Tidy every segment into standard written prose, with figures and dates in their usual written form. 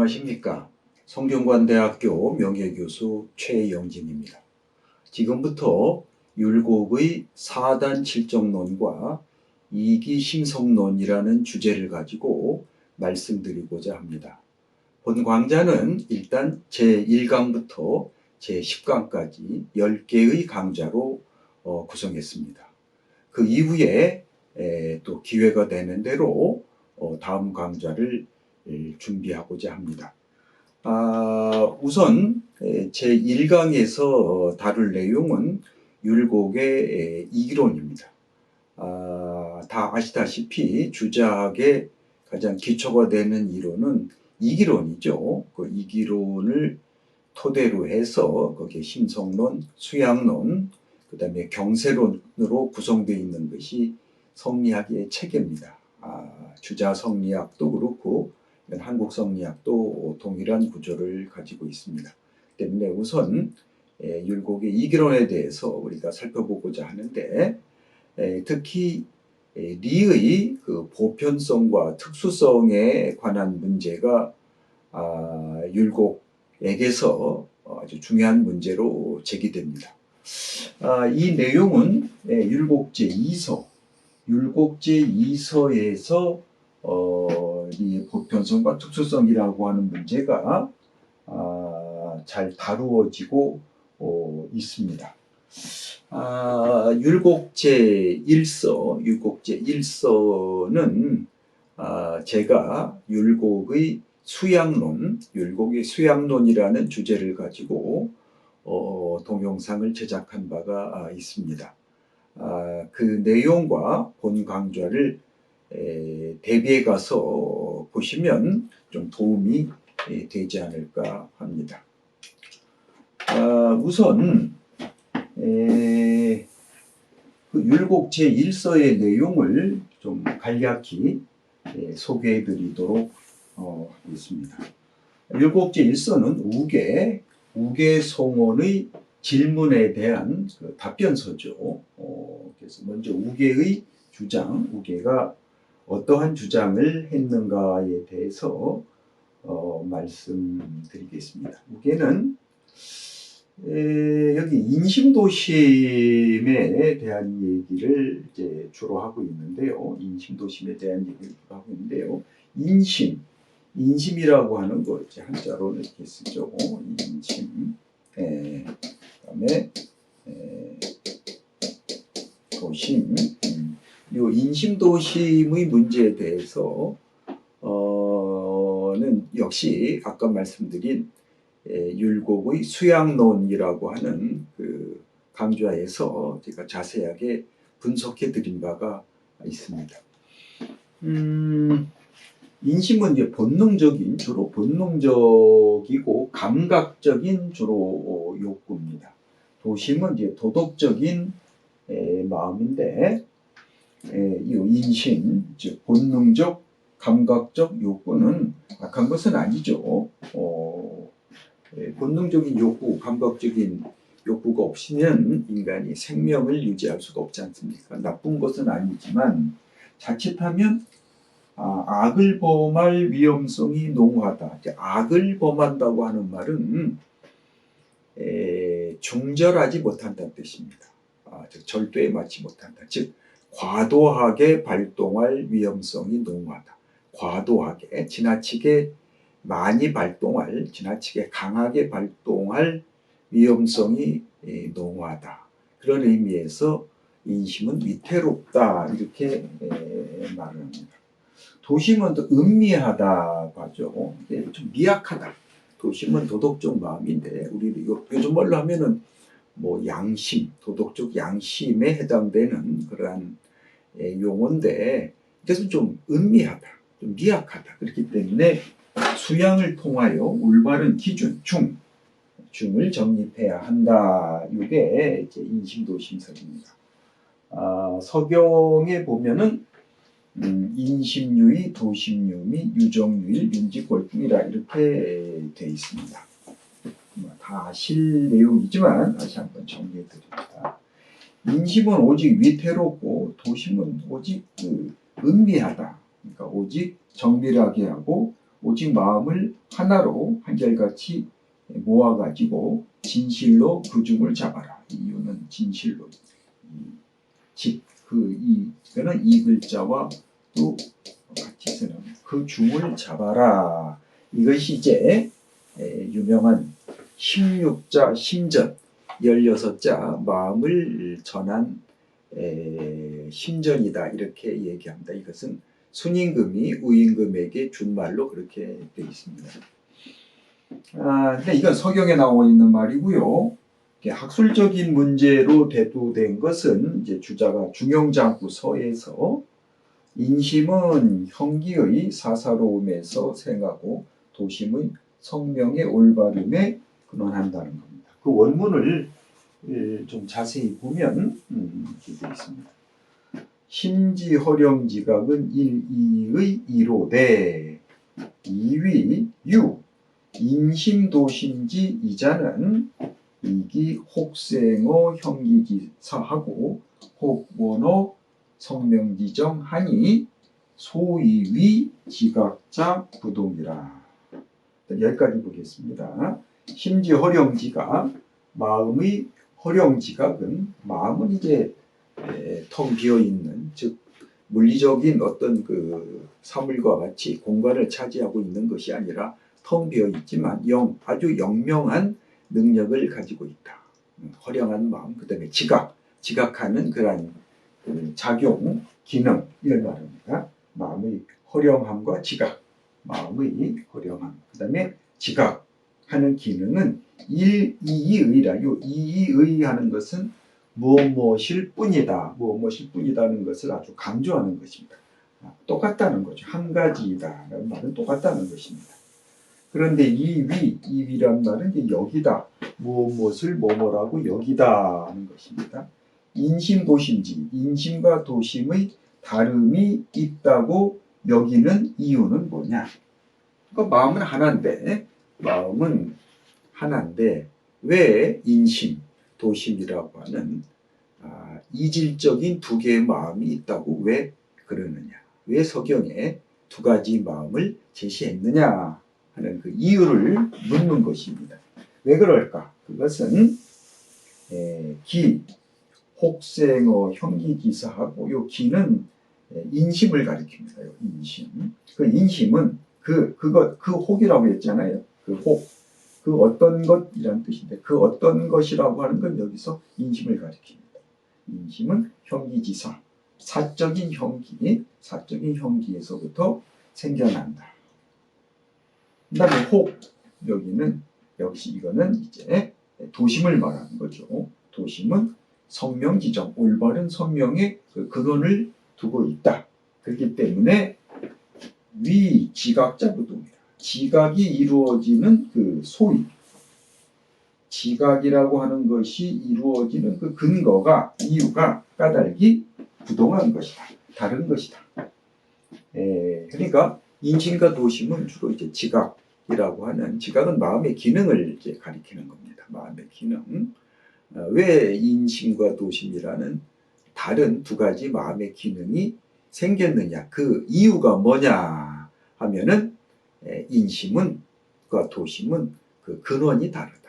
안녕하십니까. 성균관대학교 명예교수 최영진입니다. 지금부터 율곡의 4단 칠정론과 이기심성론이라는 주제를 가지고 말씀드리고자 합니다. 본 강좌는 일단 제1강부터 제10강까지 10개의 강좌로 구성했습니다. 그 이후에 또 기회가 되는 대로 다음 강좌를 준비하고자 합니다. 우선 제1강에서 다룰 내용은 율곡의 이기론입니다. 다 아시다시피 주자학의 가장 기초가 되는 이론은 이기론이죠. 그 이기론을 토대로 해서 거기에 심성론, 수양론, 그 다음에 경세론으로 구성되어 있는 것이 성리학의 체계입니다. 주자 성리학도 그렇고 한국 성리학도 동일한 구조를 가지고 있습니다. 때문에 우선 율곡의 이기론에 대해서 우리가 살펴보고자 하는데, 특히 리의 그 보편성과 특수성에 관한 문제가 율곡에게서 아주 중요한 문제로 제기됩니다. 이 내용은 율곡 제2서에서 이 보편성과 특수성이라고 하는 문제가 잘 다루어지고 있습니다. 율곡 제1서는 제가 율곡의 수양론이라는 주제를 가지고 동영상을 제작한 바가 있습니다. 그 내용과 본 강좌를 대비해 가서 보시면 좀 도움이 되지 않을까 합니다. 우선 그 율곡 제1서의 내용을 좀 간략히 소개해 드리도록 하겠습니다. 율곡 제1서는 우계송원의 질문에 대한 그 답변서죠. 그래서 먼저 우계의 주장, 우계가 어떠한 주장을 했는가에 대해서 말씀드리겠습니다. 우계는 여기 인심도심에 대한 얘기를 이제 주로 하고 있는데요. 인심이라고 하는 거 이제 한자로 이렇게 쓰죠. 인심. 그다음에 도심. 이 인심도심의 문제에 대해서 는 역시 아까 말씀드린 율곡의 수양론이라고 하는 그 강좌에서 제가 자세하게 분석해 드린 바가 있습니다. 인심은 이제 주로 본능적이고 감각적인 주로 욕구입니다. 도심은 이제 도덕적인 마음인데, 이 인심, 즉 본능적, 감각적 욕구는 악한 것은 아니죠. 본능적인 욕구, 감각적인 욕구가 없으면 인간이 생명을 유지할 수가 없지 않습니까? 나쁜 것은 아니지만 자칫하면 악을 범할 위험성이 농후하다. 악을 범한다고 하는 말은 중절하지 못한다는 뜻입니다. 즉 절도에 맞지 못한다. 즉 과도하게 발동할 위험성이 농후하다. 과도하게, 지나치게 많이 발동할, 지나치게 강하게 발동할 위험성이 농후하다. 그런 의미에서 인심은 위태롭다, 이렇게 말합니다. 도심은 또 음미하다고 하죠. 좀 미약하다. 도심은 도덕적 마음인데, 우리 요즘 말로 하면은 뭐 양심, 도덕적 양심에 해당되는 그러한 용어인데, 그래서 좀 음미하다, 좀 미약하다. 그렇기 때문에 수양을 통하여 올바른 기준, 중을 정립해야 한다. 이게 이제 인심도심설입니다. 서경에 보면은 인심유의, 도심유의, 유정유일, 윤직골풍이라 이렇게 되어 있습니다. 다 아실 내용이지만 다시 한번 정리해 드립니다. 인심은 오직 위태롭고 도심은 오직 음미하다. 그러니까 오직 정밀하게 하고 오직 마음을 하나로 한결같이 모아가지고 진실로 그 중을 잡아라. 이유는 진실로. 이거는 이 글자와 또 같이 쓰는 그 중을 잡아라. 이것이 이제 유명한 16자 심전, 16자 마음을 전한 심전이다. 이렇게 얘기합니다. 이것은 순임금이 우임금에게 준 말로 그렇게 되어 있습니다. 근데 이건 서경에 나와 있는 말이고요. 학술적인 문제로 대두된 것은 이제 주자가 중용장구서에서 인심은 형기의 사사로움에서 생하고 도심의 성명의 올바름에 근원한다는 겁니다. 그 원문을 좀 자세히 보면 이렇게 되어 있습니다. 심지허령지각은 일이의 이로되 이위 유 인심도심지 이자는 이기 혹생어 형기기사하고 혹원어 성명지정하니 소이위 지각자 부동이라. 여기까지 보겠습니다. 심지허령지각, 마음의 허령지각은 마음은 이제 텅 비어 있는, 즉 물리적인 어떤 그 사물과 같이 공간을 차지하고 있는 것이 아니라 텅 비어 있지만 아주 영명한 능력을 가지고 있다. 허령한 마음, 그 다음에 지각하는 그러한 작용, 기능, 이런 말입니다. 마음의 허령함과 지각, 마음의 허령함, 그 다음에 지각하는 기능은 일이의라. 요 이의 하는 것은 무엇일 뿐이다. 무엇일 뿐이다는 것을 아주 강조하는 것입니다. 똑같다는 거죠. 한 가지이다 라는 말은 똑같다는 것입니다. 그런데 이위란 말은 이제 여기다, 무엇을 뭐뭐라고 여기다 하는 것입니다. 인심도심지, 인심과 도심의 다름이 있다고 여기는 이유는 뭐냐? 그러니까 마음은 하나인데 왜 인심, 도심이라고 하는 이질적인 두 개의 마음이 있다고 왜 그러느냐? 왜 서경에 두 가지 마음을 제시했느냐 하는 그 이유를 묻는 것입니다. 왜 그럴까? 그것은 혹생어 형기기사하고 요 기는 인심을 가리킵니다. 인심. 그 인심은 그 혹이라고 했잖아요. 그 혹. 그 어떤 것이라는 뜻인데 그 어떤 것이라고 하는 건 여기서 인심을 가리킵니다. 인심은 형기지사. 사적인 형기에서부터 생겨난다. 그 다음에 혹. 여기는 역시 이거는 이제 도심을 말하는 거죠. 도심은 성명지정, 올바른 성명의 그 근원을 두고 있다. 그렇기 때문에 위 지각자 부동이다. 지각이 이루어지는 그 소위 지각이라고 하는 것이 이루어지는 그 근거가, 이유가 까닭이 부동한 것이다. 다른 것이다. 그러니까 인심과 도심은 주로 이제 지각이라고 하는, 지각은 마음의 기능을 이제 가리키는 겁니다. 마음의 기능. 왜 인심과 도심이라는 다른 두 가지 마음의 기능이 생겼느냐? 그 이유가 뭐냐 하면은 인심과 도심은 그 근원이 다르다.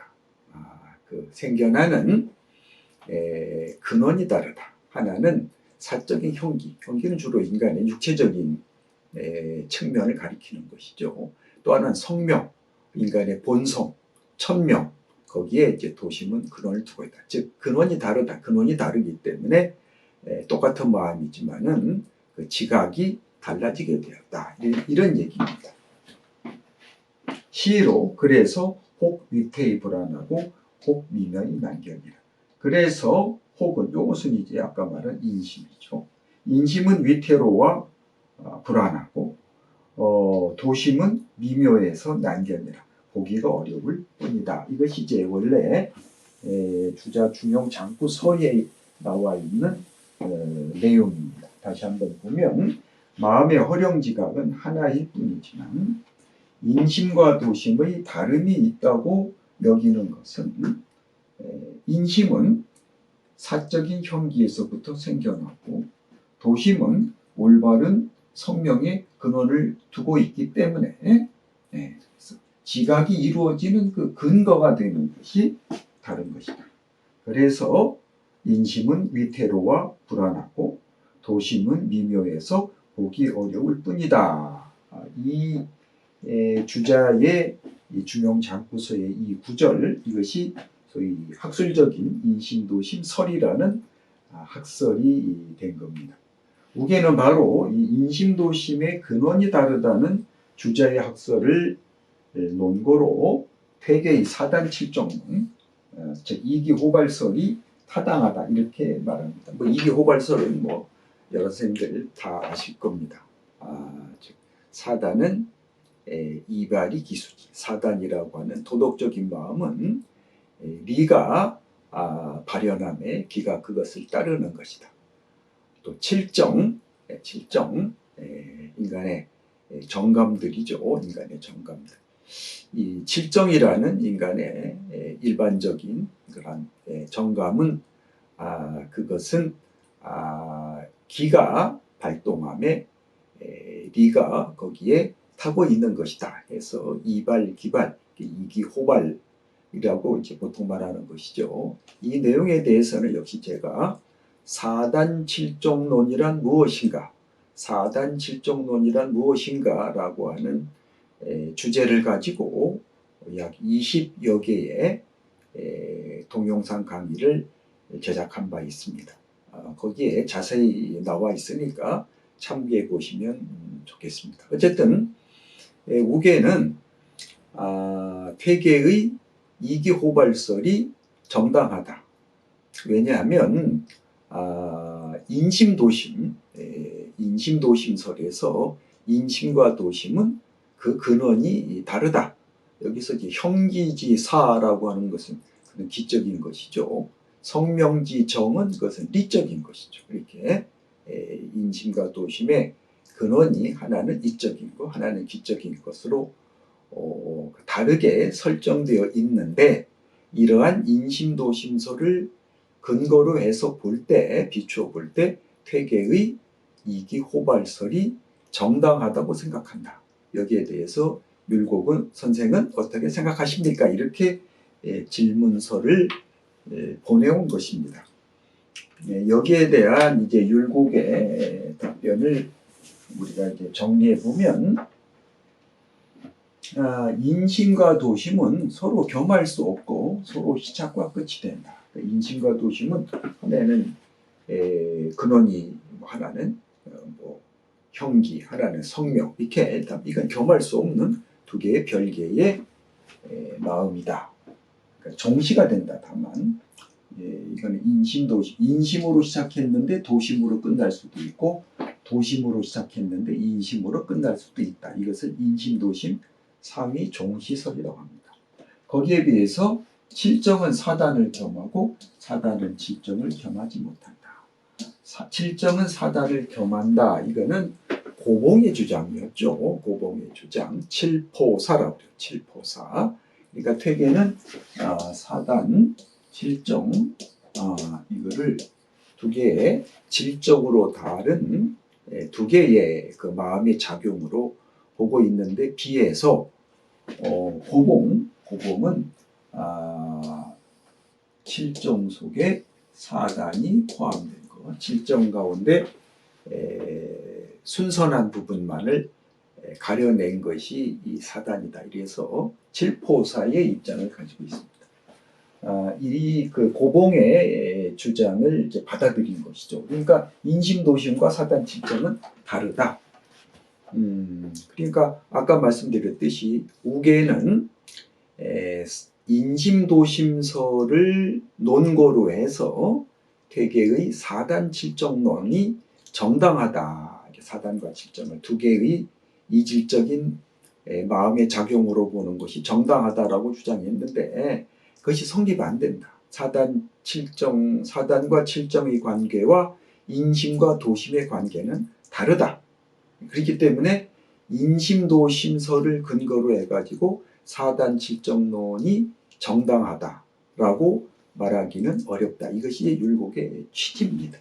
그 생겨나는 근원이 다르다. 하나는 사적인 형기는 주로 인간의 육체적인 측면을 가리키는 것이죠. 또 하나는 성명, 인간의 본성, 천명, 거기에 이제 도심은 근원을 두고 있다. 즉 근원이 다르다. 근원이 다르기 때문에 똑같은 마음이지만은 그 지각이 달라지게 되었다. 이런 얘기입니다. 시로 그래서 혹 위태히 불안하고 혹 미명이 난견이라. 그래서 혹은 이것은 이제 아까 말한 인심이죠. 인심은 위태로와 불안하고 도심은 미묘해서 난견이라. 보기가 어려울 뿐이다. 이것이 이제 원래 주자 중용 장구서에 나와 있는 내용입니다. 다시 한번 보면 마음의 허령지각은 하나일 뿐이지만 인심과 도심의 다름이 있다고 여기는 것은 인심은 사적인 형기에서부터 생겨나고 도심은 올바른 성명의 근원을 두고 있기 때문에 네. 지각이 이루어지는 그 근거가 되는 것이 다른 것이다. 그래서 인심은 위태로와 불안하고 도심은 미묘해서 보기 어려울 뿐이다. 이 주자의 이 중용 장구서의 이 구절, 이것이 소위 학술적인 인심도심설이라는 학설이 된 겁니다. 우계는 바로 이 인심도심의 근원이 다르다는 주자의 학설을 논거로 퇴계의 사단칠정론, 즉 이기호발설이 타당하다 이렇게 말합니다. 뭐 이기호발설은 뭐 여러 선생님들 다 아실 겁니다. 즉 사단은 이발이 기수지. 사단이라고 하는 도덕적인 마음은 리가 발현함에 기가 그것을 따르는 것이다. 또 칠정, 인간의 정감들이죠. 인간의 정감들. 이 칠정이라는 인간의 일반적인 그런 정감은 그것은 기가 발동함에 리가 거기에 타고 있는 것이다. 해서 이발, 기발, 이기호발이라고 이제 보통 말하는 것이죠. 이 내용에 대해서는 역시 제가 사단칠정론이란 무엇인가, 사단칠정론이란 무엇인가라고 하는 주제를 가지고 약 20여 개의 동영상 강의를 제작한 바 있습니다. 거기에 자세히 나와 있으니까 참고해 보시면 좋겠습니다. 어쨌든 우계는 퇴계의 이기호발설이 정당하다. 왜냐하면 인심도심설에서 인심과 도심은 그 근원이 다르다. 여기서 이제 형기지사라고 하는 것은 그런 기적인 것이죠. 성명지정은 그것은 리적인 것이죠. 이렇게 인심과 도심의 근원이 하나는 이적인 것, 하나는 기적인 것으로 다르게 설정되어 있는데, 이러한 인심도심설을 근거로 해서 비추어 볼 때 퇴계의 이기호발설이 정당하다고 생각한다. 여기에 대해서 율곡은 선생은 어떻게 생각하십니까? 이렇게 질문서를 보내온 것입니다. 여기에 대한 이제 율곡의 답변을 우리가 이제 정리해 보면, 인심과 도심은 서로 겸할 수 없고 서로 시작과 끝이 된다. 인심과 도심은 하나는 근원이, 하나는 형기, 하나는 성명, 이렇게 이건 겸할 수 없는 두 개의 별개의 마음이다. 그러니까 정시가 된다. 다만 이거는 인심도심, 인심으로 시작했는데 도심으로 끝날 수도 있고, 도심으로 시작했는데 인심으로 끝날 수도 있다. 이것을 인심도심 상위 종시설이라고 합니다. 거기에 비해서 칠정은 사단을 겸하고 사단은 칠정을 겸하지 못한다. 칠정은 사단을 겸한다. 이거는 고봉의 주장이었죠. 고봉의 주장. 칠포사라고 해요. 칠포사. 그러니까 퇴계는 사단, 칠정, 이거를 두 개의 질적으로 다른 두 개의 그 마음의 작용으로 보고 있는데, 비해서 고봉은 칠정 속에 사단이 포함된 것, 칠정 가운데 순선한 부분만을 가려낸 것이 이 사단이다. 이래서 칠포사의 입장을 가지고 있습니다. 이 그 고봉의 주장을 이제 받아들인 것이죠. 그러니까 인심도심과 사단 칠정은 다르다. 그러니까 아까 말씀드렸듯이 우계는 인심도심설을 논거로 해서 퇴계의 사단칠정론이 정당하다. 사단과 칠정을 두 개의 이질적인 마음의 작용으로 보는 것이 정당하다라고 주장했는데, 그것이 성립 안 된다. 사단과 칠정의 관계와 인심과 도심의 관계는 다르다. 그렇기 때문에 인심도심설을 근거로 해가지고 사단칠정론이 정당하다라고 말하기는 어렵다. 이것이 율곡의 취지입니다.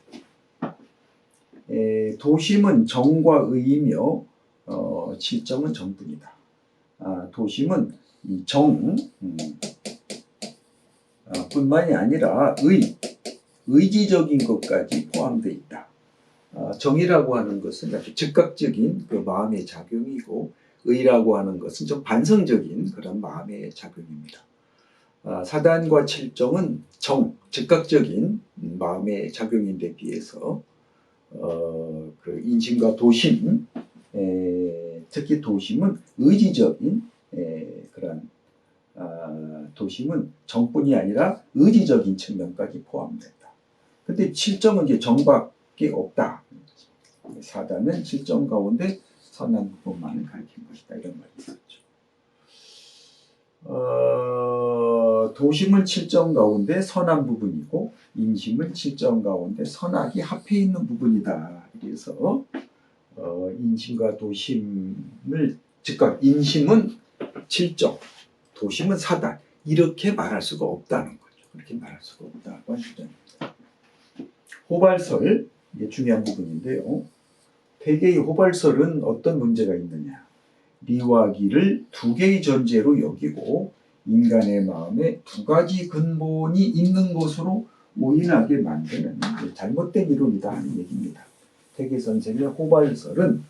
도심은 정과 의이며 칠정은 정분이다. 도심은 이 뿐만이 아니라 의지적인 것까지 포함되어 있다. 정이라고 하는 것은 아주 즉각적인 그 마음의 작용이고, 의라고 하는 것은 좀 반성적인 그런 마음의 작용입니다. 사단과 칠정은 즉각적인 마음의 작용인데 비해서 그 인심과 도심, 특히 도심은 의지적인 그런 도심은 정뿐이 아니라 의지적인 측면까지 포함된다. 근데 칠정은 이제 정밖에 없다. 사단은 칠정 가운데 선한 부분만을 가리킨 것이다. 이런 말이 있었죠. 도심은 칠정 가운데 선한 부분이고, 인심은 칠정 가운데 선악이 합해 있는 부분이다. 그래서 인심과 도심을 즉각, 인심은 칠정, 도심은 사단, 이렇게 말할 수가 없다는 거죠. 그렇게 말할 수가 없다고 하는 주장입니다. 호발설, 이게 중요한 부분인데요. 대개의 호발설은 어떤 문제가 있느냐? 리와 기를 두 개의 전제로 여기고 인간의 마음에 두 가지 근본이 있는 것으로 오인하게 만드는 잘못된 이론이다 하는 얘기입니다. 태계 선생의 호발설은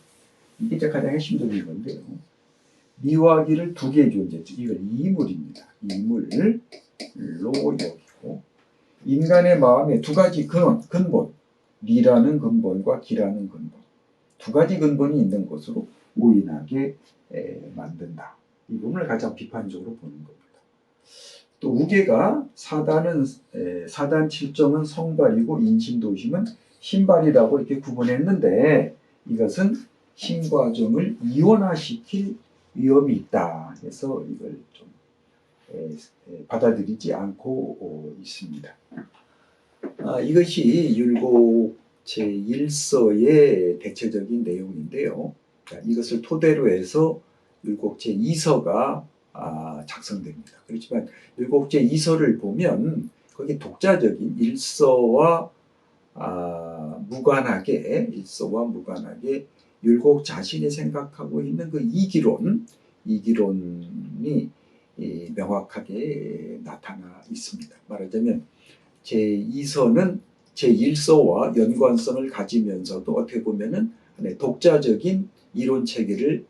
이게 가장 핵심적인 건데요. 리와 기를 두 개의 존재, 이걸 이물입니다. 이물로 여기고 인간의 마음에 두 가지 근본, 리라는 근본과 기라는 근본, 두 가지 근본이 있는 것으로 오인하게 만든다. 이 부분을 가장 비판적으로 보는 겁니다. 또 우계가 사단 칠정은 성발이고 인심도심은 신발이라고 이렇게 구분했는데, 이것은 힘과 정을 이원화시킬 위험이 있다 해서 이걸 좀 받아들이지 않고 있습니다. 이것이 율곡 제1서의 대체적인 내용인데요. 이것을 토대로 해서 율곡 제2서가 작성됩니다. 그렇지만 율곡 제2서를 보면 거기 독자적인 일서와 무관하게 율곡 자신이 생각하고 있는 그 이기론이 명확하게 나타나 있습니다. 말하자면 제2서는 제1서와 연관성을 가지면서도 어떻게 보면은 독자적인 이론 체계를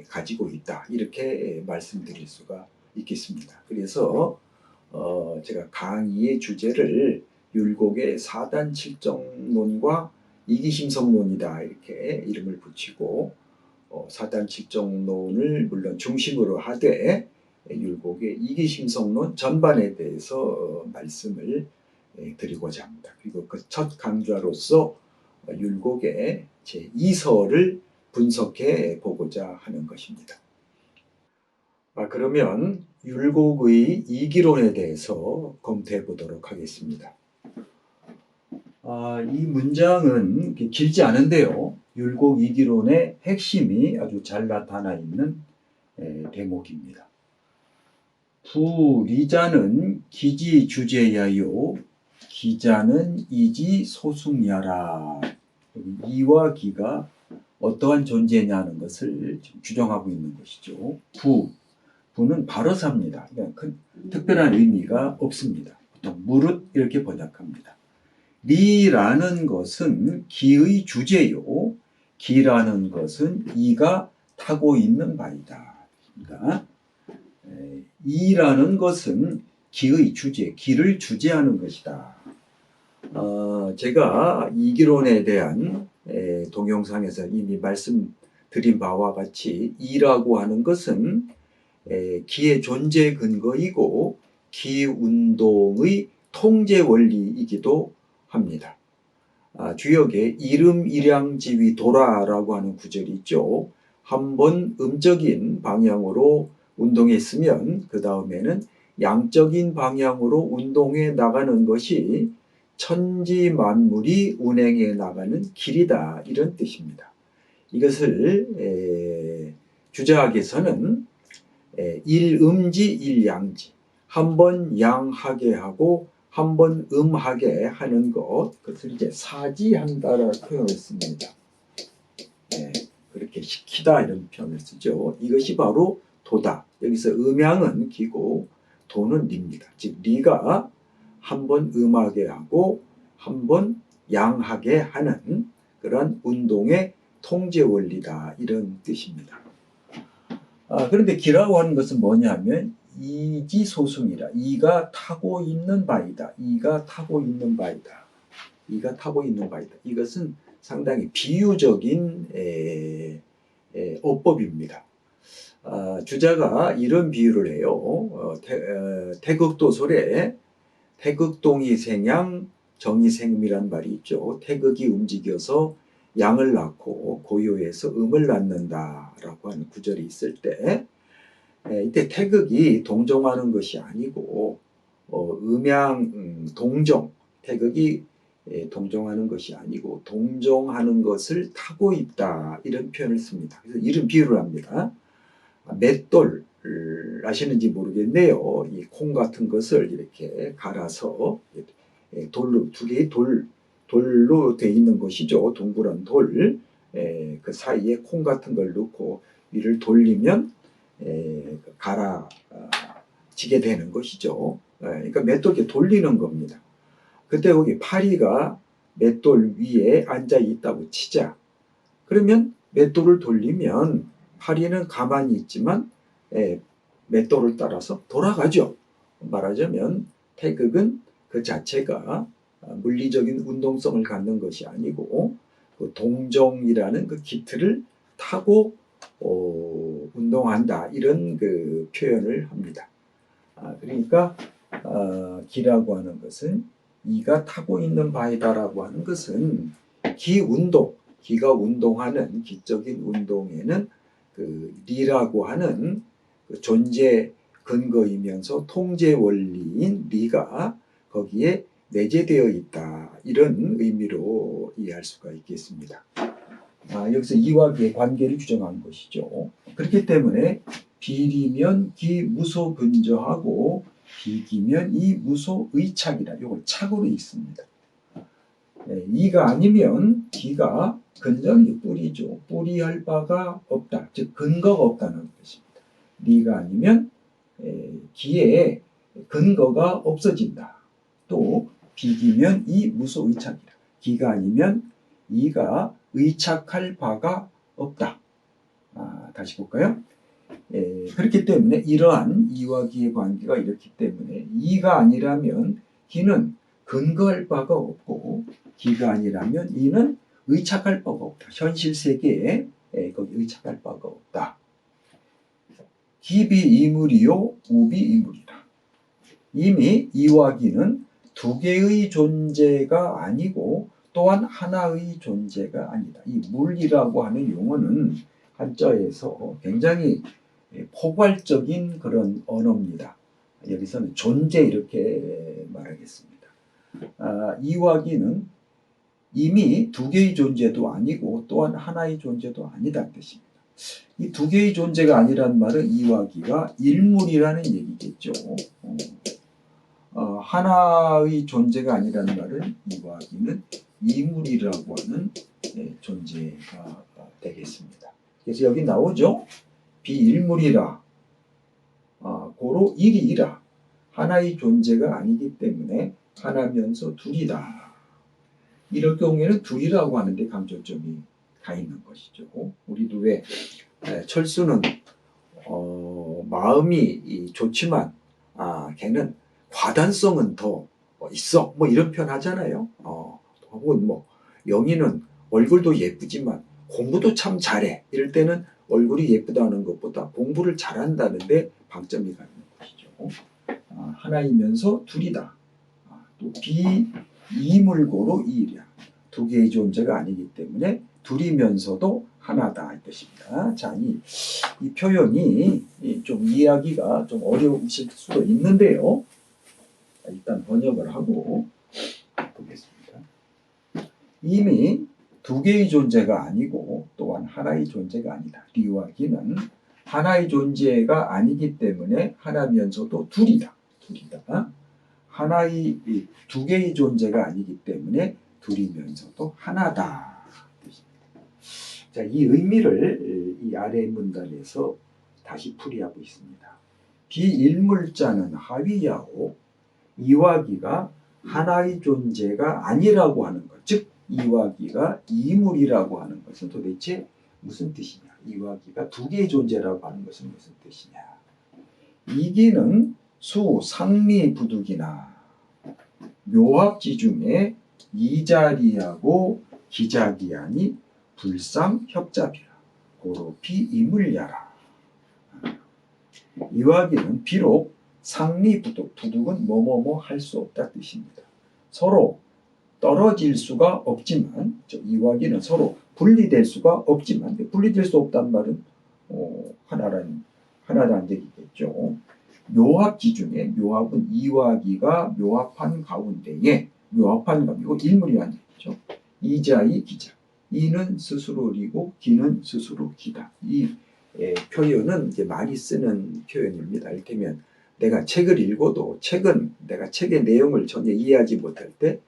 가지고 있다. 이렇게 말씀드릴 수가 있겠습니다. 그래서 제가 강의의 주제를 율곡의 사단 칠정론과 이기심성론이다 이렇게 이름을 붙이고, 사단 칠정론을 물론 중심으로 하되 율곡의 이기심성론 전반에 대해서 말씀을 드리고자 합니다. 그리고 그 첫 강좌로서 율곡의 제2서를 분석해 보고자 하는 것입니다. 그러면 율곡의 이기론에 대해서 검토해 보도록 하겠습니다. 이 문장은 길지 않은데요. 율곡 이기론의 핵심이 아주 잘 나타나 있는 대목입니다. 부리자는 기지 주제야요, 기자는 이지 소승야라. 이와 기가 어떠한 존재냐는 것을 규정하고 있는 것이죠. 부는 바로사입니다. 큰 특별한 의미가 없습니다. 보통 무릇 이렇게 번역합니다. 리라는 것은 기의 주제요, 기라는 것은 이가 타고 있는 바이다. 그러니까 이라는 것은 기의 주제, 기를 주제하는 것이다. 제가 이기론에 대한 동영상에서 이미 말씀드린 바와 같이 이라고 하는 것은 기의 존재 근거이고 기운동의 통제 원리이기도 합니다. 주역에 이름일양지위 도라라고 하는 구절이 있죠. 한번 음적인 방향으로 운동했으면 그 다음에는 양적인 방향으로 운동해 나가는 것이 천지 만물이 운행해 나가는 길이다, 이런 뜻입니다. 이것을 주자학에서는 일음지 일양지, 한번 양하게 하고 한번 음하게 하는 것, 그것을 이제 사지한다라고 표현했습니다. 그렇게 시키다 이런 표현을 쓰죠. 이것이 바로 도다. 여기서 음양은 기고 도는 리입니다. 즉 리가 한번 음하게 하고 한번 양하게 하는 그런 운동의 통제 원리다 이런 뜻입니다. 그런데 기라고 하는 것은 뭐냐면 이지소승이라. 이가 타고 있는 바이다. 이가 타고 있는 바이다. 이가 타고 있는 바이다. 이것은 상당히 비유적인 어법입니다. 주자가 이런 비유를 해요. 태극도설에 태극동이 생양 정이생음이란 말이 있죠. 태극이 움직여서 양을 낳고 고요해서 음을 낳는다라고 하는 구절이 있을 때 이때 태극이 동정하는 것이 아니고 음양 동정, 태극이 동정하는 것이 아니고 동정하는 것을 타고 있다 이런 표현을 씁니다. 그래서 이런 비유를 합니다. 맷돌 아시는지 모르겠네요. 이 콩 같은 것을 이렇게 갈아서 돌로 두 개의 돌로 되어 있는 것이죠. 동그란 돌. 그 사이에 콩 같은 걸 넣고 위를 돌리면 갈아지게 되는 것이죠. 그러니까 맷돌 이렇게 돌리는 겁니다. 그때 거기 파리가 맷돌 위에 앉아 있다고 치자. 그러면 맷돌을 돌리면 파리는 가만히 있지만 맷돌을 따라서 돌아가죠. 말하자면 태극은 그 자체가 물리적인 운동성을 갖는 것이 아니고 그 동정이라는 그 기틀을 타고 운동한다 이런 그 표현을 합니다. 그러니까 기라고 하는 것은 이가 타고 있는 바이다라고 하는 것은 기운동, 기가 운동하는 기적인 운동에는 그 리라고 하는 그 존재 근거이면서 통제 원리인 리가 거기에 내재되어 있다 이런 의미로 이해할 수가 있겠습니다. 여기서 이와 기의 관계를 규정한 것이죠. 그렇기 때문에 비리면 기 무소 근저하고 비기면 이 무소 의착이라 이걸 착으로 읽습니다. 이가 아니면 기가 근저는 뿌리죠. 뿌리할 바가 없다. 즉 근거가 없다는 것입니다. 리가 아니면 기에 근거가 없어진다. 또 비기면 이 무소 의착이라. 기가 아니면 이가 의착할 바가 없다. 다시 볼까요? 그렇기 때문에 이러한 이와 기의 관계가 이렇기 때문에 이가 아니라면 기는 근거할 바가 없고 기가 아니라면 이는 의착할 바가 없다. 현실 세계에 거기 의착할 바가 없다. 기비 이물이요 우비 이물이라. 이미 이와 기는 두 개의 존재가 아니고 또한 하나의 존재가 아니다. 이 물이라고 하는 용어는 한자에서 굉장히 포괄적인 그런 언어입니다. 여기서는 존재 이렇게 말하겠습니다. 이와 기는 이미 두 개의 존재도 아니고 또한 하나의 존재도 아니다 뜻입니다. 이 두 개의 존재가 아니란 말은 이와 기가 일물이라는 얘기겠죠. 하나의 존재가 아니라는 말은 이와 기는 이물이라고 하는 존재가 되겠습니다. 그래서 여기 나오죠. 비일물이라 고로 일이라. 하나의 존재가 아니기 때문에 하나면서 둘이다. 이럴 경우에는 둘이라고 하는데 강조점이 가 있는 것이죠. 우리도 왜 철수는 마음이 좋지만 걔는 과단성은 더 있어. 뭐 이런 표현 하잖아요. 혹은 뭐 영희는 얼굴도 예쁘지만 공부도 참 잘해. 이럴 때는 얼굴이 예쁘다는 것보다 공부를 잘한다는데 방점이 가는 것이죠. 하나이면서 둘이다. 또 비이물고로 이이랴. 두 개의 존재가 아니기 때문에 둘이면서도 하나다 이 뜻입니다. 자, 이 표현이 좀 이해하기가 좀 어려우실 수도 있는데요. 일단 번역을 하고 보겠습니다. 이미 두 개의 존재가 아니고 또한 하나의 존재가 아니다. 리와 기는 하나의 존재가 아니기 때문에 하나면서도 둘이다. 하나의 두 개의 존재가 아니기 때문에 둘이면서도 하나다. 자, 이 의미를 이 아래 문단에서 다시 풀이하고 있습니다. 비일물자는 하위야오, 이와 기가 하나의 존재가 아니라고 하는 것, 즉 이와 기가 이물이라고 하는 것은 도대체 무슨 뜻이냐? 이와 기가 두 개의 존재라고 하는 것은 무슨 뜻이냐? 이기는 수 상리 부득이나 묘합지 중에 이자리하고 기자기하니 불상협잡이라. 고로 비이물야라. 이와기는 비록 상리 부득, 부득은 뭐뭐뭐 할 수 없다 뜻입니다. 서로 떨어질 수가 없지만, 이와기는 서로 분리될 수가 없지만, 분리될 수 없단 말은 하나라는 얘기겠죠. 묘합지 중에, 묘합은 이와기가 묘합한 가운데에, 묘합한 가운데, 일물이 아니겠죠. 이자이 기자. 이는 스스로이고 기는 스스로 기다. 이 표현은 이제 많이 쓰는 표현입니다. 이를테면 내가 책을 읽어도 내가 책의 내용을 전혀 이해하지 못할 때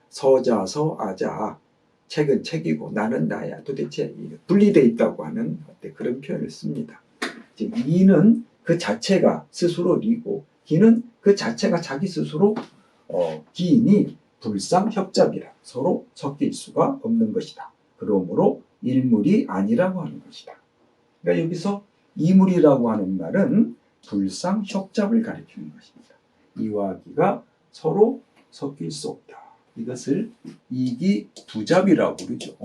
서자서 아자, 책은 책이고 나는 나야. 도대체 분리되어 있다고 하는 그런 표현을 씁니다. 즉 이는 그 자체가 스스로이고 기는 그 자체가 자기 스스로 기인이 불상협잡이라. 서로 섞일 수가 없는 것이다. 그러므로 일물이 아니라고 하는 것이다. 그러니까 여기서 이물이라고 하는 말은 불상협잡을 가리키는 것입니다. 이와 기가 서로 섞일 수 없다. 이것을 이기부잡이라고 부르죠.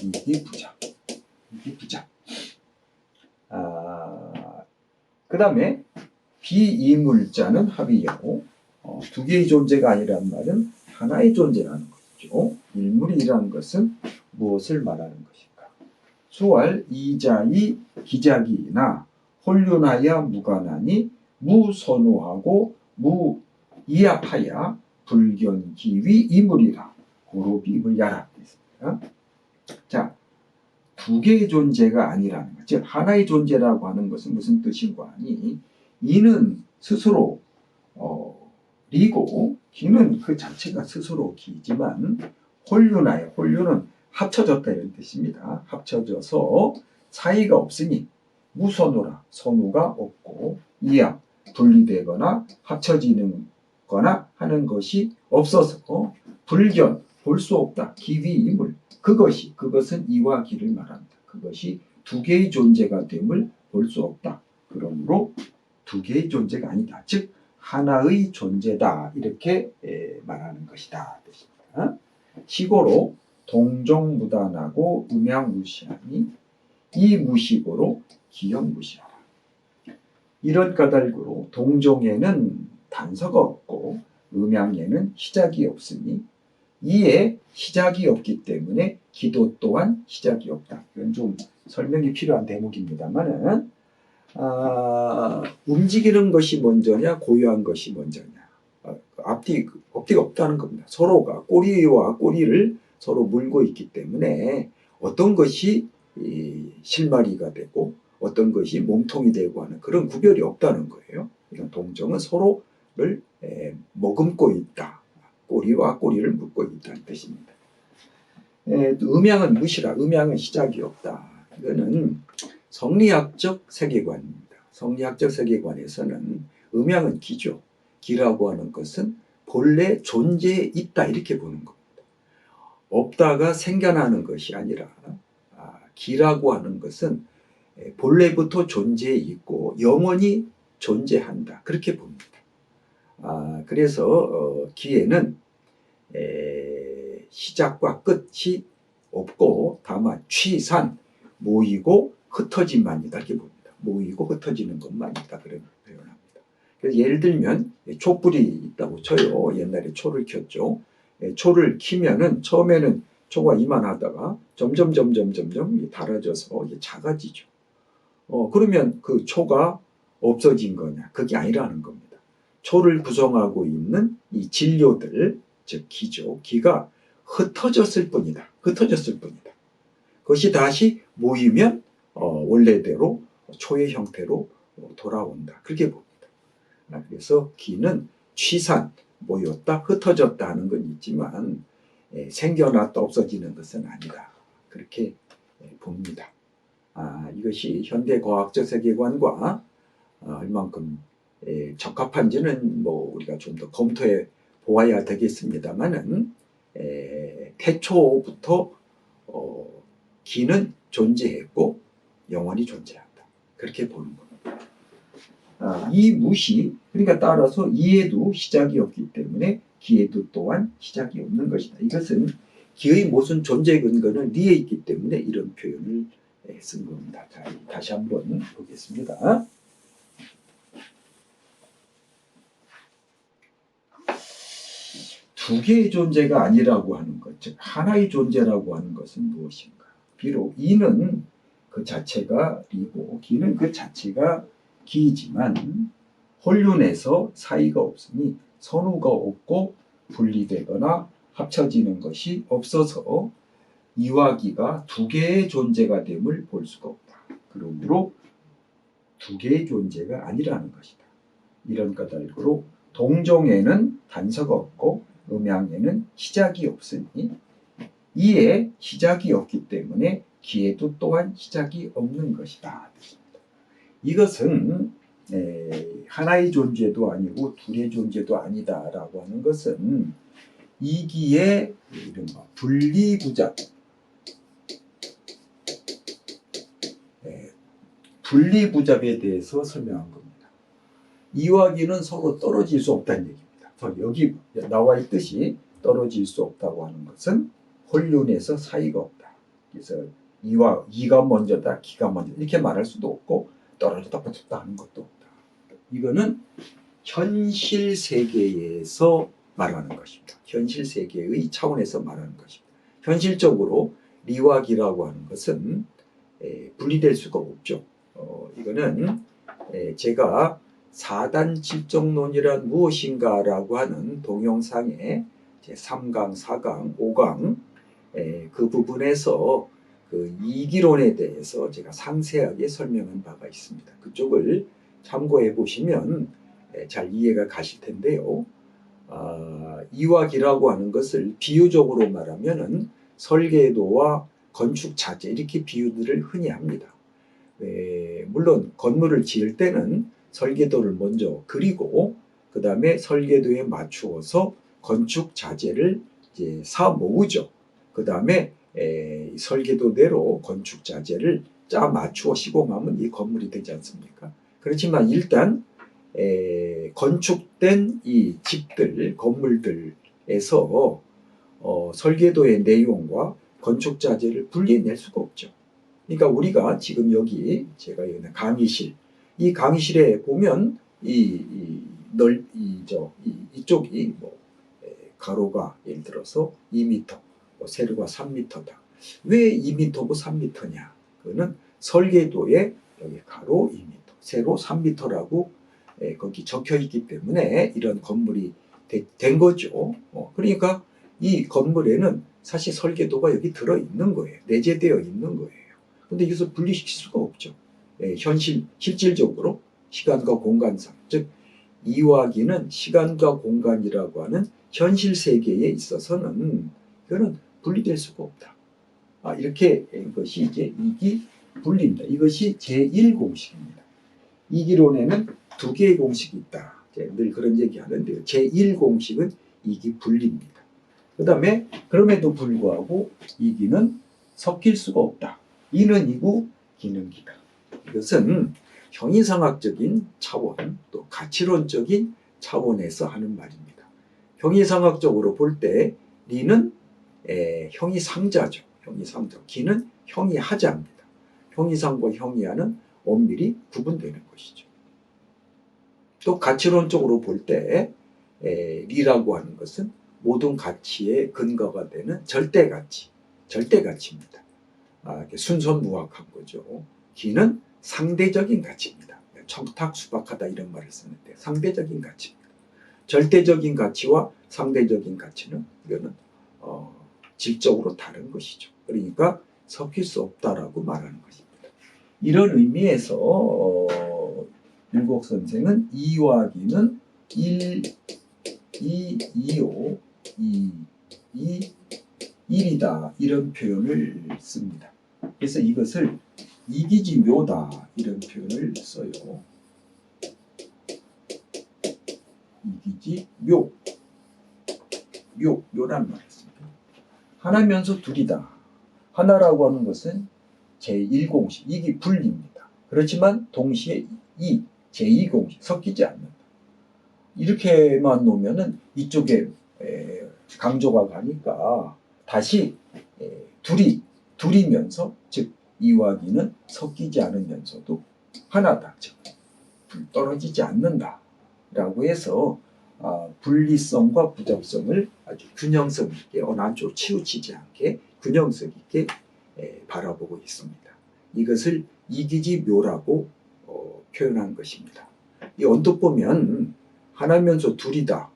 이기부잡. 그 다음에 비이물자는 합의하고 두 개의 존재가 아니란 말은 하나의 존재라는 것이죠. 일물이라는 것은 무엇을 말하는 것일까? 수월 이자이 기자기나 홀륜하야 무관하니 무선호하고 무이합하야 불견기위 이물이라. 고로 비이물야라. 자, 두 개의 존재가 아니라는 것. 즉 하나의 존재라고 하는 것은 무슨 뜻인가 하니 이는 스스로 리고 기는 그 자체가 스스로 기지만 홀륜하여, 홀륜은 합쳐졌다 이런 뜻입니다. 합쳐져서 사이가 없으니 무선호라, 선호가 없고 이합, 분리되거나 합쳐지는 거나 하는 것이 없어서 불견, 볼 수 없다. 기위임을, 그것은 이와 기를 말합니다. 그것이 두 개의 존재가 됨을 볼 수 없다. 그러므로 두 개의 존재가 아니다. 즉 하나의 존재다. 이렇게 말하는 것이다. 시고로 동정무단하고 음양무시하니 이 무식으로 기형무시하라. 이런 까닭으로 동정에는 단서가 없고 음양에는 시작이 없으니 이에 시작이 없기 때문에 기도 또한 시작이 없다. 이건 좀 설명이 필요한 대목입니다만은 움직이는 것이 먼저냐 고유한 것이 먼저냐, 앞뒤가 없다는 겁니다. 서로가 꼬리와 꼬리를 서로 물고 있기 때문에 어떤 것이 실마리가 되고 어떤 것이 몸통이 되고 하는 그런 구별이 없다는 거예요. 이런 동정은 서로를 머금고 있다. 꼬리와 꼬리를 묶고 있다는 뜻입니다. 음양은 무시라. 음양은 시작이 없다. 이거는 성리학적 세계관입니다. 성리학적 세계관에서는 음양은 기죠. 기라고 하는 것은 본래 존재에 있다 이렇게 보는 겁니다. 없다가 생겨나는 것이 아니라 기라고 하는 것은 본래부터 존재해 있고 영원히 존재한다 그렇게 봅니다. 그래서 기에는 시작과 끝이 없고 다만 취산, 모이고 흩어짐만이다 이렇게 봅니다. 모이고 흩어지는 것만이다 그런 표현합니다. 그래서 예를 들면 촛불이 있다고 쳐요. 옛날에 초를 켰죠. 초를 키면은 처음에는 초가 이만하다가 점점 달아져서 작아지죠. 그러면 그 초가 없어진 거냐? 그게 아니라는 겁니다. 초를 구성하고 있는 이 진료들, 즉 기죠. 기가 흩어졌을 뿐이다. 그것이 다시 모이면 원래대로 초의 형태로 돌아온다. 그렇게 봅니다. 그래서 기는 취산, 모였다, 흩어졌다 하는 건 있지만 생겨났다 없어지는 것은 아니다. 그렇게 봅니다. 이것이 현대과학적 세계관과 얼만큼 적합한지는 뭐 우리가 좀 더 검토해 보아야 되겠습니다만은 태초부터 기는 존재했고 영원히 존재한다. 그렇게 보는 겁니다. 이 무시, 그러니까 따라서 이에도 시작이 없기 때문에 기에도 또한 시작이 없는 것이다. 이것은 기의 모든 존재 근거는 리에 있기 때문에 이런 표현을 쓴 겁니다. 자, 다시 한번 보겠습니다. 두 개의 존재가 아니라고 하는 것, 즉 하나의 존재라고 하는 것은 무엇인가? 비록 이는 그 자체가 리고 기는 그 자체가 기이지만 혼륜에서 사이가 없으니 선후가 없고 분리되거나 합쳐지는 것이 없어서 이와 기가 두 개의 존재가 됨을 볼 수가 없다. 그러므로 두 개의 존재가 아니라는 것이다. 이런 까닭으로 동종에는 단서가 없고 음양에는 시작이 없으니 이에 시작이 없기 때문에 기에도 또한 시작이 없는 것이다. 이것은 하나의 존재도 아니고 둘의 존재도 아니다라고 하는 것은 이기의 이른바 분리부잡, 분리부잡에 대해서 설명한 겁니다. 이와 기는 서로 떨어질 수 없다는 얘기입니다. 여기 나와 있듯이 떨어질 수 없다고 하는 것은 혼륜에서 사이가 없다. 그래서 이가 먼저다, 기가 먼저다 이렇게 말할 수도 없고 떨어졌다 붙었다 하는 것도 없다. 이거는 현실 세계에서 말하는 것입니다. 현실 세계의 차원에서 말하는 것입니다. 현실적으로 리와 기라고 하는 것은 분리될 수가 없죠. 이거는 제가 4단 질적론이란 무엇인가라고 하는 동영상에 제 3강, 4강, 5강 그 부분에서 그 이기론에 대해서 제가 상세하게 설명한 바가 있습니다. 그쪽을 참고해 보시면 잘 이해가 가실 텐데요. 이와 기라고 하는 것을 비유적으로 말하면은 설계도와 건축 자재 이렇게 비유들을 흔히 합니다. 물론 건물을 지을 때는 설계도를 먼저 그리고 그 다음에 설계도에 맞추어서 건축 자재를 이제 사 모으죠. 그 다음에 설계도대로 건축 자재를 짜 맞추어 시공하면 이 건물이 되지 않습니까? 그렇지만 일단 건축된 이 집들, 건물들에서 설계도의 내용과 건축 자재를 분리해낼 수가 없죠. 그러니까 우리가 지금 여기 제가 여기 강의실, 이 강의실에 보면 이쪽이 뭐 가로가 예를 들어서 2m, 뭐 세로가 3m다. 왜 2m고 3m냐? 그거는 설계도에 여기 가로 2m, 세로 3m라고 거기 적혀 있기 때문에 이런 건물이 된 거죠. 그러니까 이 건물에는 사실 설계도가 여기 들어 있는 거예요. 내재되어 있는 거예요. 근데 이것을 분리시킬 수가 없죠. 실질적으로 시간과 공간상, 즉 이와 기는 시간과 공간이라고 하는 현실 세계에 있어서는 이거는 분리될 수가 없다. 이렇게 것이 이제 이기 분리입니다. 이것이 제1공식입니다. 이기론에는 두 개의 공식이 있다. 늘 그런 얘기 하는데요. 제1공식은 이기 분리입니다. 그 다음에 그럼에도 불구하고 이기는 섞일 수가 없다. 이는 이고 기는 기다. 이것은 형이상학적인 차원 또 가치론적인 차원에서 하는 말입니다. 형이상학적으로 볼 때 리는 형이상자죠. 형이상자. 기는 형이하자입니다. 형이상과 형이하는 엄밀히 구분되는 것이죠. 또 가치론적으로 볼 때 리라고 하는 것은 모든 가치의 근거가 되는 절대가치입니다. 순선무학한 거죠. 기는 상대적인 가치입니다. 청탁수박하다 이런 말을 쓰는데 상대적인 가치입니다. 절대적인 가치와 상대적인 가치는 이거는 질적으로 다른 것이죠. 그러니까 섞일 수 없다라고 말하는 것입니다. 이런 의미에서 율곡 선생은 이와 기는 1, 2, 2, 5, 2, 2, 둘이다 이런 표현을 씁니다. 그래서 이것을 이기지묘다 이런 표현을 써요. 이기지묘, 묘란 말을 씁니다. 하나면서 둘이다. 하나라고 하는 것은 제1공식, 이기 분리입니다. 그렇지만 동시에 제2공식, 섞이지 않는다. 이렇게만 놓으면은 이쪽에 강조가 가니까 다시 둘이면서, 즉 이와 기는 섞이지 않으면서도 하나다, 즉 떨어지지 않는다 라고 해서 분리성과 부접성을 아주 균형성 있게 어느 한쪽 치우치지 않게 균형성 있게 바라보고 있습니다. 이것을 이기지묘라고 표현한 것입니다. 이 언뜻 보면 하나면서 둘이다.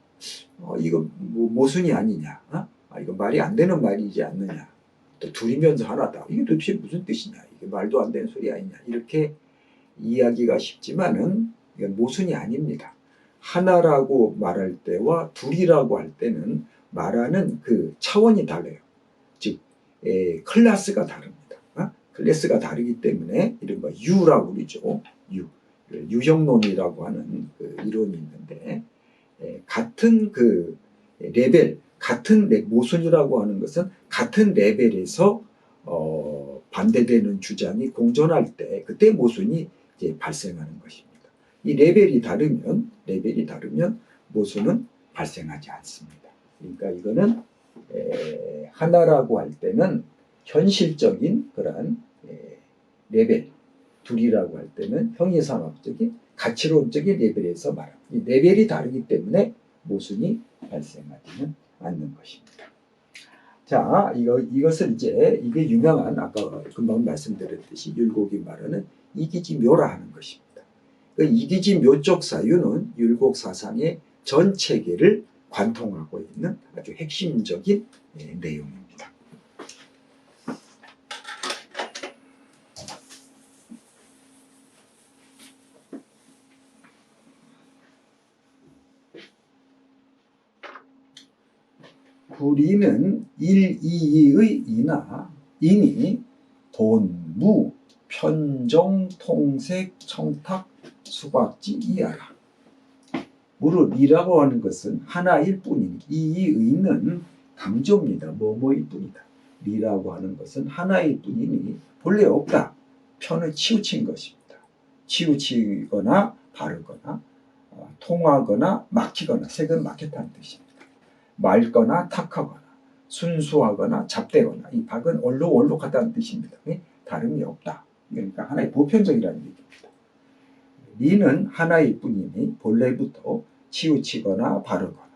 이거 뭐 모순이 아니냐? 이거 말이 안 되는 말이지 않느냐? 또 둘이면서 하나다. 이게 도대체 무슨 뜻이냐? 이게 말도 안 되는 소리 아니냐? 이렇게 이야기가 쉽지만은 이건 모순이 아닙니다. 하나라고 말할 때와 둘이라고 할 때는 말하는 그 차원이 달라요. 즉 클래스가 다릅니다. 클래스가 다르기 때문에 이른바 U라고 그러죠. 유형론이라고 하는 그 이론이 있는데 같은 그 레벨, 같은 모순이라고 하는 것은 같은 레벨에서 반대되는 주장이 공존할 때 그때 모순이 이제 발생하는 것입니다. 이 레벨이 다르면 모순은 발생하지 않습니다. 그러니까 이거는 하나라고 할 때는 현실적인 그러한 레벨, 둘이라고 할 때는 형이상학적인 가치론적인 레벨에서 말합니다. 이 레벨이 다르기 때문에 모순이 발생하지는 않는 것입니다. 자, 이것을 이제 이게 유명한 아까 금방 말씀드렸듯이 율곡이 말하는 이기지묘라 하는 것입니다. 그 이기지묘적 사유는 율곡 사상의 전 체계를 관통하고 있는 아주 핵심적인 내용입니다. 구리는 1, 2의 인이 돈, 무, 편정, 통색, 청탁, 수박지, 이하라. 무릇 이라고 하는 것은 하나일 뿐이니 이의는 강조입니다. 뭐뭐일 뿐이다. 리라고 하는 것은 하나일 뿐이니 본래 없다. 편을 치우친 것입니다. 치우치거나 바르거나 통하거나 막히거나 색은 막혔다는 뜻입니다. 맑거나 탁하거나 순수하거나 잡되거나 이 박은 얼룩하다는 뜻입니다. 다름이 없다. 그러니까 하나의 보편적이라는 얘기입니다. 리는 하나일 뿐이니 본래부터 치우치거나 바르거나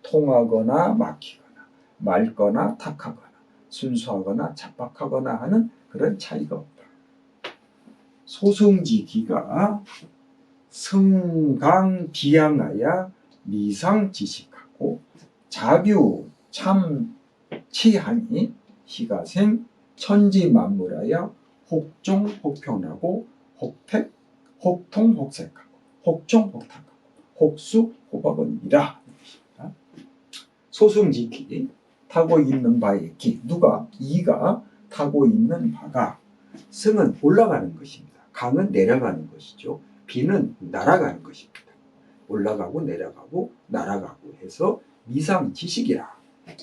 통하거나 막히거나 맑거나 탁하거나 순수하거나 잡박하거나 하는 그런 차이가 없다. 소승지기가 성강비양하여 미상지식하고 자뷰 참치하니 희가생 천지만물하여 혹종혹평하고 혹택 혹통혹색하고 혹종혹탁하고 혹수호박은이라. 소승지기 타고 있는 바의 기, 이가 타고 있는 바가 승은 올라가는 것입니다. 강은 내려가는 것이죠. 비는 날아가는 것입니다. 올라가고 내려가고 날아가고 해서 미상지식이라.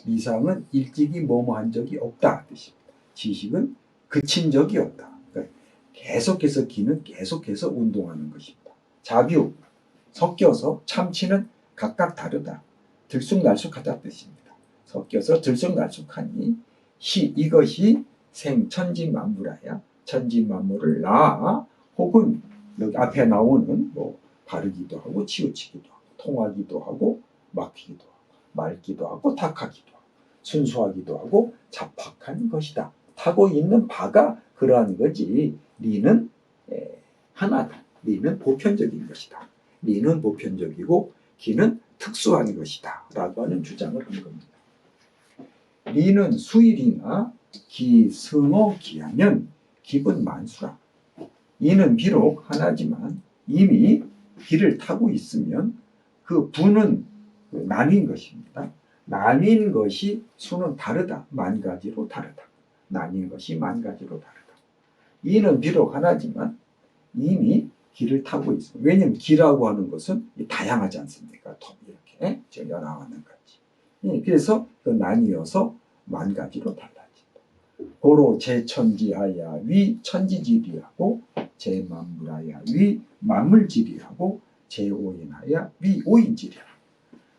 미상은 일찍이 뭐뭐한 적이 없다 뜻입니다. 지식은 그친 적이 없다. 그러니까 계속해서 기는 계속해서 운동하는 것입니다. 자뷰 섞여서 참치는 각각 다르다. 들쑥날쑥하다 뜻입니다. 섞여서 들쑥날쑥하니 이것이 생천지만물하여 천지만물을 낳아 혹은 여기 앞에 나오는 뭐 바르기도 하고 치우치기도 하고 통하기도 하고 막히기도 하고 맑기도 하고 탁하기도 하고 순수하기도 하고 잡박한 것이다. 타고 있는 바가 그러한 거지. 리는 하나다. 리는 보편적인 것이다. 리는 보편적이고 기는 특수한 것이다 라고 하는 주장을 한 겁니다. 리는 수일이나 기승어 기하면 기분 만수라. 이는 비록 하나지만 이미 기를 타고 있으면 그 부는 나뉜 것입니다. 나뉜 것이 수는 다르다. 만 가지로 다르다. 나뉜 것이 만 가지로 다르다. 이는 비록 하나지만 이미 길을 타고 있습니다. 왜냐하면 기라고 하는 것은 다양하지 않습니까? 이렇게 연하하는 가지. 그래서 그 나뉘어서 만 가지로 달라진다. 고로 제천지하야 위 천지지리하고 제만물하야 위 만물지리하고 제오인하야 위 오인지리하.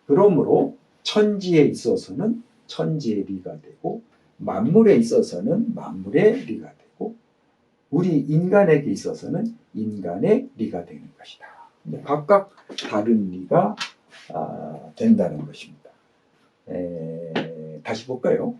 그러므로 천지에 있어서는 천지의 리가 되고 만물에 있어서는 만물의 리가 되고 우리 인간에게 있어서는 인간의 리가 되는 것이다. 각각 다른 리가 된다는 것입니다. 다시 볼까요?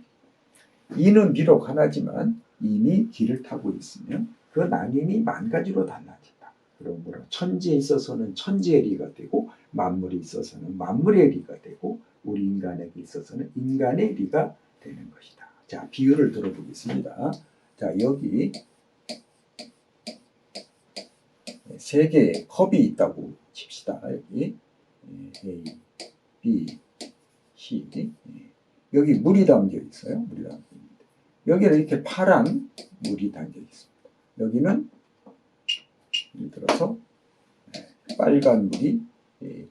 이는 비록 하나지만 이미 길을 타고 있으면 그 나뉜이 만 가지로 달라진다. 그러므로 천지에 있어서는 천지의 리가 되고 만물에 있어서는 만물의 리가 되고 우리 인간에게 있어서는 인간의 리가 되는 것이다. 자, 비유를 들어보겠습니다. 자, 여기 세 개의 컵이 있다고 칩시다. 여기 A, B, C. 여기 물이 담겨 있어요. 물이 담겨 있는데 여기는 이렇게 파란 물이 담겨 있습니다. 여기는 예를 들어서 빨간 물이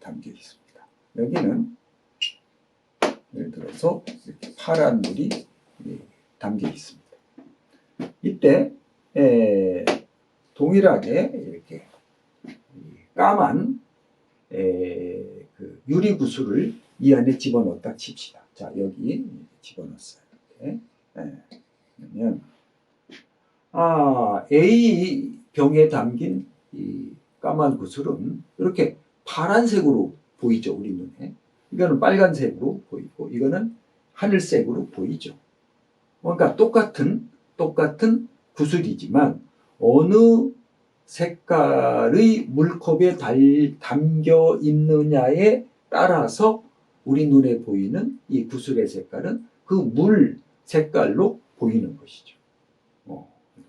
담겨 있습니다. 여기는 예를 들어서 이렇게 파란 물이 담겨 있습니다. 이때 동일하게 이렇게 까만 그 유리 구슬을 이 안에 집어넣었다 칩시다. 자, 여기 집어넣었어요. 이렇게. 그러면 A 병에 담긴 이 까만 구슬은 이렇게 파란색으로 보이죠, 우리 눈에. 이거는 빨간색으로 보이고 이거는 하늘색으로 보이죠. 그러니까 똑같은 구슬이지만 어느 색깔의 물컵에 담겨 있느냐에 따라서 우리 눈에 보이는 이 구슬의 색깔은 그 물 색깔로 보이는 것이죠.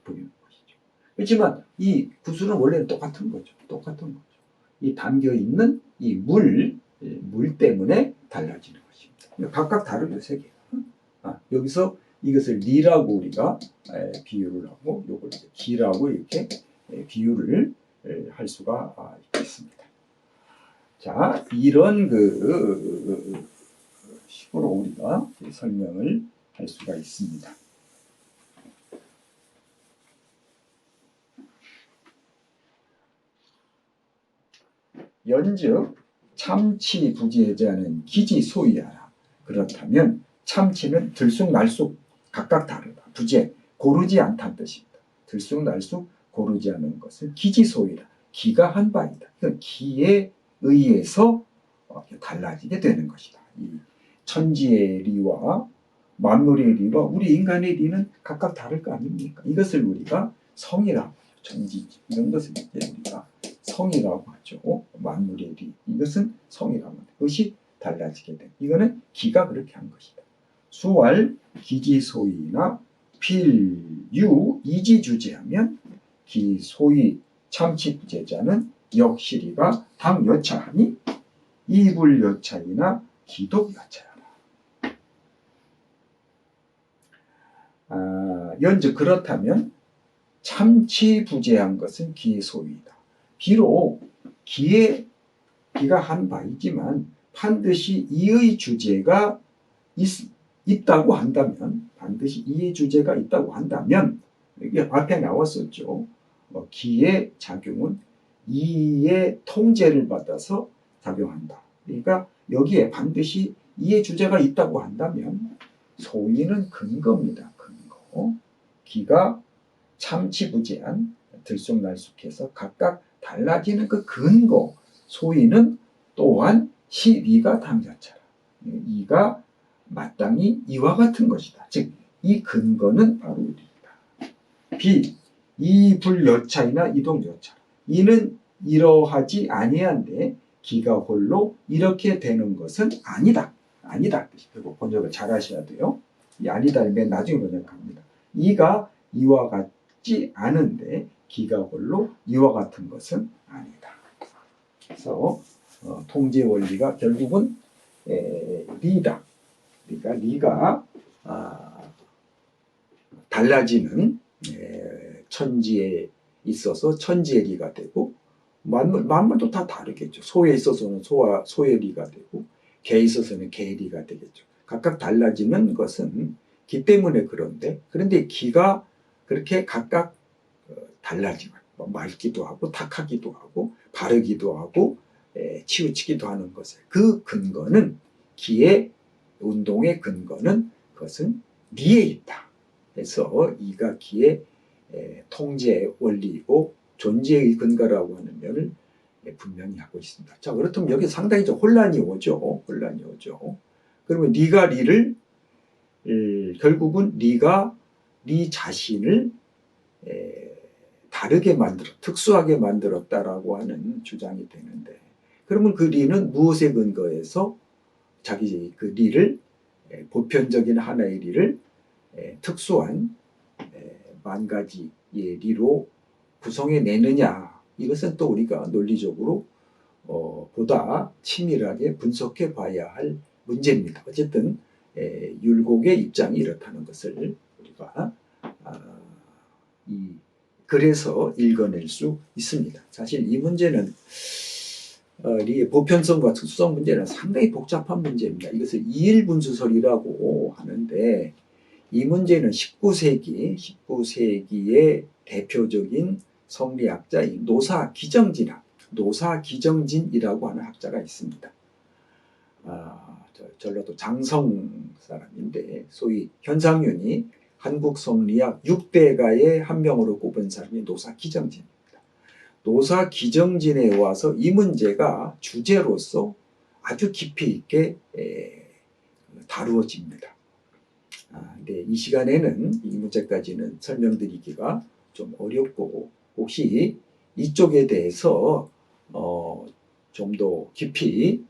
보이는 것이죠. 그렇지만 이 구슬은 원래는 똑같은 거죠. 이 담겨 있는 이 물 때문에 달라지는 것입니다. 각각 다르죠, 세 개가. 여기서 이것을 리라고 우리가 비유를 하고 요걸 기라고 이렇게 비유를 할 수가 있겠습니다. 자, 이런 식으로 우리가 설명을 할 수가 있습니다. 연즉 참치 부재자는 기지소이하라. 그렇다면 참치는 들쑥날쑥 각각 다르다. 부재, 고르지 않다는 뜻입니다. 들쑥날쑥 고르지 않은 것은 기지소이다. 기가 한 바이다. 그러니까 기에 의해서 달라지게 되는 것이다. 이 천지의 리와 만물의 리와 우리 인간의 리는 각각 다를 거 아닙니까? 이것을 우리가 성이라고 하죠. 천지 이런 것을 우리가 성이라고 하죠. 만물의 리 이것은 성이라고 합니다. 그것이 달라지게 된 이거는 기가 그렇게 한 것이다. 수왈 기지소이나 필유 이지주제하면 기소이 참치부재자는 역시리가 당여차하니 이불여차이나 기독여차하라. 연즉 그렇다면 참치부재한 것은 기의 소유이다. 비록 기가 한 바이지만 반드시 이의 주제가 있다고 한다면 반드시 이의 주제가 있다고 한다면 이게 앞에 나왔었죠. 기의 작용은 이의 통제를 받아서 작용한다. 그러니까 여기에 반드시 이의 주제가 있다고 한다면 소위는 근거입니다. 근거. 기가 참치부재한 들쑥날쑥해서 각각 달라지는 그 근거 소위는 또한 시위가 당자차라. 이가 마땅히 이와 같은 것이다. 즉 이 근거는 바로 이다. 비 이불여차이나 이동여차. 이는 이러하지 아니한데 기가 홀로 이렇게 되는 것은 아니다. 아니다. 그리고 번역을 잘 하셔야 돼요. 이 아니다를 맨 나중에 번역합니다. 이가 이와 같지 않은데 기가 홀로 이와 같은 것은 아니다. 그래서 통제 원리가 결국은 리다. 그러니까 리가 달라지는 천지에 있어서 천지의 리가 되고, 만물도 다 다르겠죠. 소에 있어서는 소의 리가 되고, 개에 있어서는 개의 리가 되겠죠. 각각 달라지는 것은 기 때문에 그런데 기가 그렇게 각각 달라지고, 맑기도 하고 탁하기도 하고 바르기도 하고 치우치기도 하는 것에 그 근거는, 기의 운동의 근거는 그것은 리에 있다. 그래서 이가 기의 통제 원리이고 존재의 근거라고 하는 면을 분명히 하고 있습니다. 자, 그렇다면 여기 상당히 좀 혼란이 오죠. 그러면 리가 리를 결국은 리가 리 자신을 다르게 특수하게 만들었다라고 하는 주장이 되는데, 그러면 그 리는 무엇에 근거해서 자기 그 리를, 보편적인 하나의 리를 특수한 만 가지의 리로 구성해내느냐, 이것은 또 우리가 논리적으로 보다 치밀하게 분석해 봐야 할 문제입니다. 어쨌든 율곡의 입장이 이렇다는 것을 우리가 그래서 읽어낼 수 있습니다. 사실 이 문제는 리의 보편성과 특수성 문제는 상당히 복잡한 문제입니다. 이것을 이일분수설이라고 하는데, 이 문제는 19세기의 대표적인 성리학자인 노사기정진이라고 하는 학자가 있습니다. 전라도 장성 사람인데, 소위 현상윤이 한국 성리학 6대가의 한 명으로 꼽은 사람이 노사기정진입니다. 노사기정진에 와서 이 문제가 주제로서 아주 깊이 있게 다루어집니다. 근데 이 시간에는 이 문제까지는 설명드리기가 좀 어렵고, 혹시 이쪽에 대해서 좀 더 깊이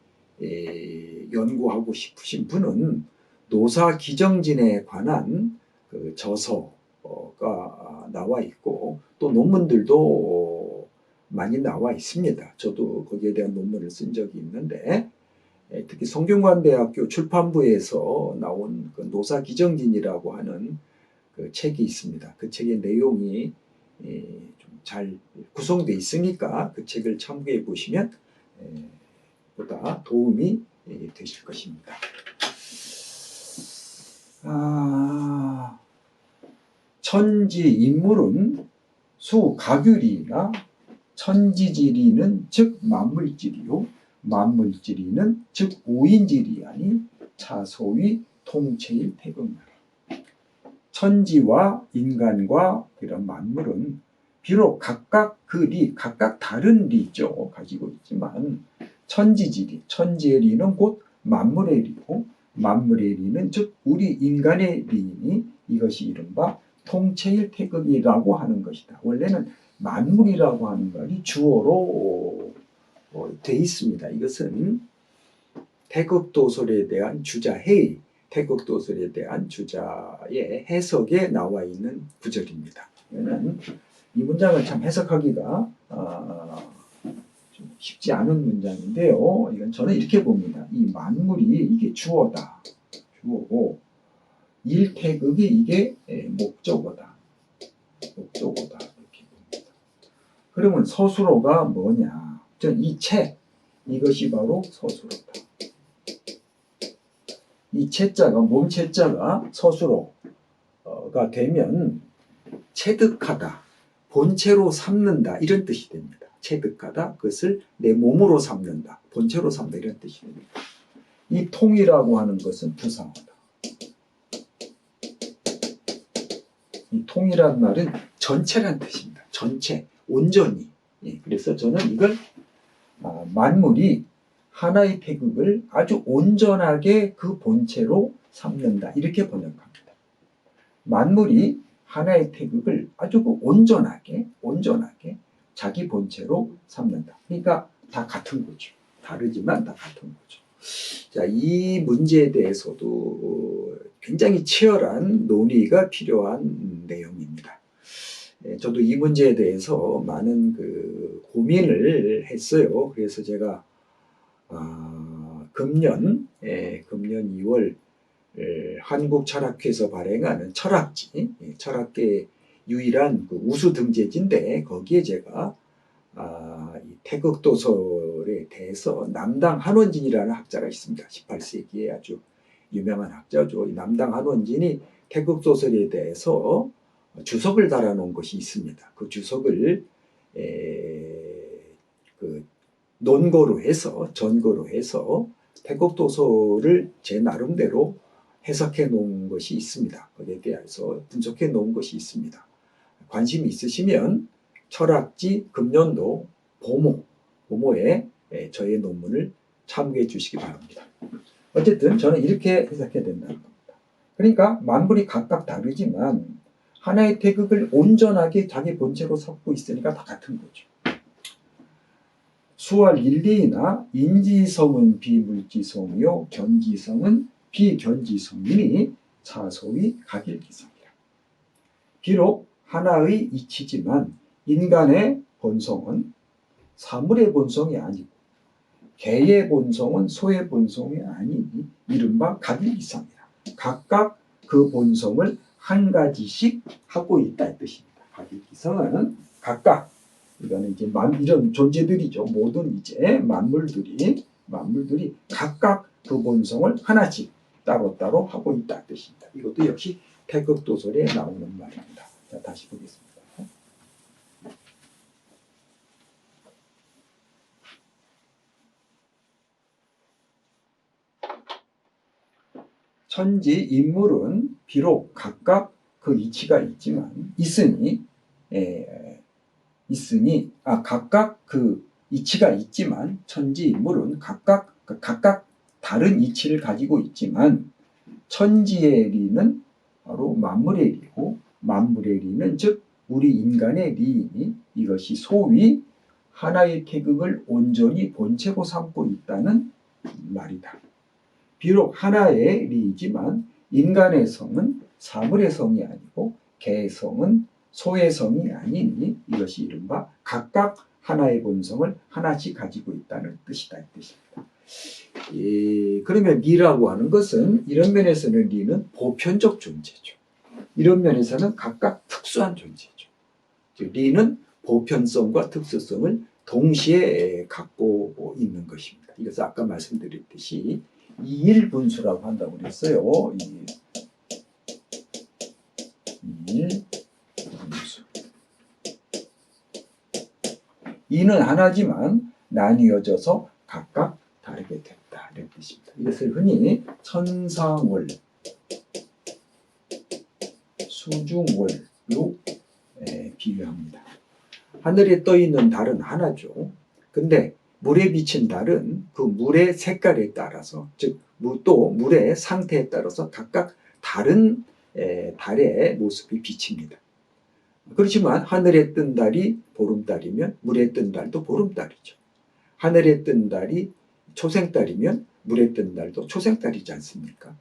연구하고 싶으신 분은 노사기정진에 관한 그 저서가 나와 있고, 또 논문들도 많이 나와 있습니다. 저도 거기에 대한 논문을 쓴 적이 있는데, 특히 성균관대학교 출판부에서 나온 그 노사기정진이라고 하는 그 책이 있습니다. 그 책의 내용이 좀 잘 구성되어 있으니까 그 책을 참고해 보시면 보다 도움이 되실 것입니다. 천지 인물은 수가귤이나 천지지리는 즉 만물지리요, 만물지리는 즉 오인지리 아니 차소위 통체일 태극나라. 천지와 인간과 이런 만물은 비록 각각 각각 다른 리죠 가지고 있지만, 천지지리, 천지의 리는 곧 만물의 리고, 만물의 리는 즉 우리 인간의 리니, 이것이 이른바 통체일 태극이라고 하는 것이다. 원래는 만물이라고 하는 말이 주어로 돼 있습니다. 이것은 태극도설에 대한 주자해의 태극도설에 대한 주자의 해석에 나와 있는 구절입니다. 이 문장을 참 해석하기가 좀 쉽지 않은 문장인데요. 이건 저는 이렇게 봅니다. 이 만물이 이게 주어다, 주어고, 일태극이 이게 목적어다, 이렇게 봅니다. 그러면 서술어가 뭐냐? 이 체, 이것이 바로 서술어다. 이 체자가, 몸체자가 서술어가 되면 체득하다, 본체로 삼는다, 이런 뜻이 됩니다. 체득하다, 그것을 내 몸으로 삼는다, 본체로 삼는다, 이런 뜻이 됩니다. 이 통이라고 하는 것은 부사어다. 이 통이라는 말은 전체란 뜻입니다. 전체, 온전히. 그래서 저는 이걸 만물이 하나의 태극을 아주 온전하게 그 본체로 삼는다, 이렇게 번역합니다. 만물이 하나의 태극을 아주 온전하게 자기 본체로 삼는다. 그러니까 다 같은 거죠. 다르지만 다 같은 거죠. 자, 이 문제에 대해서도 굉장히 치열한 논의가 필요한 내용입니다. 저도 이 문제에 대해서 많은 고민을 했어요. 그래서 제가 금년 2월 한국철학회에서 발행하는 철학지, 철학계의 유일한 그 우수 등재지인데 거기에 제가 이 태극도설에 대해서 남당 한원진이라는 학자가 있습니다. 18세기에 아주 유명한 학자죠. 이 남당 한원진이 태극도설에 대해서 주석을 달아놓은 것이 있습니다. 그 주석을 그 논거로 해서 전거로 해서 태극도설을 제 나름대로 해석해 놓은 것이 있습니다. 거기에 대해서 분석해 놓은 것이 있습니다. 관심이 있으시면 철학지 금년도 보모에 저의 논문을 참고해 주시기 바랍니다. 어쨌든 저는 이렇게 해석해야 된다는 겁니다. 그러니까 만물이 각각 다르지만 하나의 태극을 온전하게 자기 본체로 삼고 있으니까 다 같은 거죠. 수와 릴리이나 인지성은 비물지성이요 견지성은 비견지성이니 차소위 각일기성이라. 비록 하나의 이치지만 인간의 본성은 사물의 본성이 아니고 개의 본성은 소의 본성이 아니니 이른바 각일기성이라. 각각 그 본성을 한 가지씩 하고 있다 이 뜻입니다. 각일기성은 각각 이거는 이제 이런 존재들이죠. 모든 이제 만물들이 각각 그 본성을 하나씩 따로따로 하고 있다 이 뜻입니다. 이것도 역시 태극도설에 나오는 말입니다. 자, 다시 보겠습니다. 천지 인물은 비록 각각 그 이치가 각각 그 이치가 있지만 천지 인물은 각각 다른 이치를 가지고 있지만 천지의 리는 바로 만물의 리고 만물의 리는 즉 우리 인간의 리이니 이것이 소위 하나의 태극을 온전히 본체로 삼고 있다는 말이다. 비록 하나의 리이지만 인간의 성은 사물의 성이 아니고 개의 성은 소의 성이 아니니 이것이 이른바 각각 하나의 본성을 하나씩 가지고 있다는 뜻이다 이 뜻입니다. 그러면 리라고 하는 것은 이런 면에서는 리는 보편적 존재죠. 이런 면에서는 각각 특수한 존재죠. 즉 리는 보편성과 특수성을 동시에 갖고 있는 것입니다. 이것을 아까 말씀드렸듯이 이일분수라고 한다고 그랬어요. 이일분수. 이는 하나지만 나뉘어져서 각각 다르게 됐다 이런 뜻입니다. 이것을 흔히 천상월, 수중월로 비유합니다. 하늘에 떠 있는 달은 하나죠. 근데 물에 비친 달은 그 물의 색깔에 따라서 즉 또 물의 상태에 따라서 각각 다른 달의 모습이 비칩니다. 그렇지만 하늘에 뜬 달이 보름달이면 물에 뜬 달도 보름달이죠. 하늘에 뜬 달이 초생달이면 물에 뜬 달도 초생달이지 않습니까?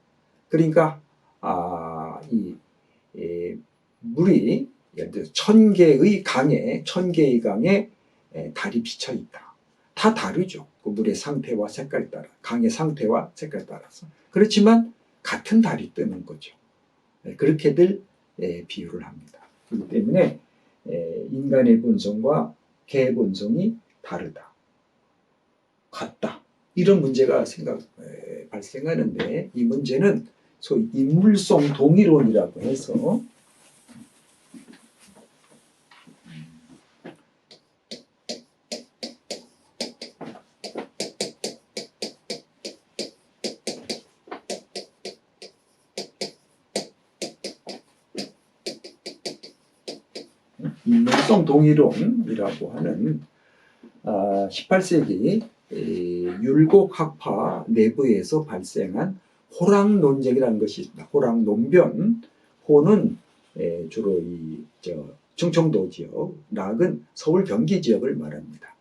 그러니까 물이 예를 들어 1000개의 강에 달이 비쳐 있다. 다 다르죠. 그 물의 상태와 색깔에 따라, 강의 상태와 색깔에 따라서. 그렇지만 같은 달이 뜨는 거죠. 그렇게들 비유를 합니다. 그렇기 때문에 인간의 본성과 개의 본성이 다르다, 같다. 이런 문제가 발생하는데 이 문제는 소위 인물성 동일론이라고 해서 인물성 동일론이라고 하는 18세기 율곡학파 내부에서 발생한 호랑 논쟁이라는 것이 있습니다. 호랑 논변, 호는 주로 충청도 지역, 락은 서울 경기 지역을 말합니다.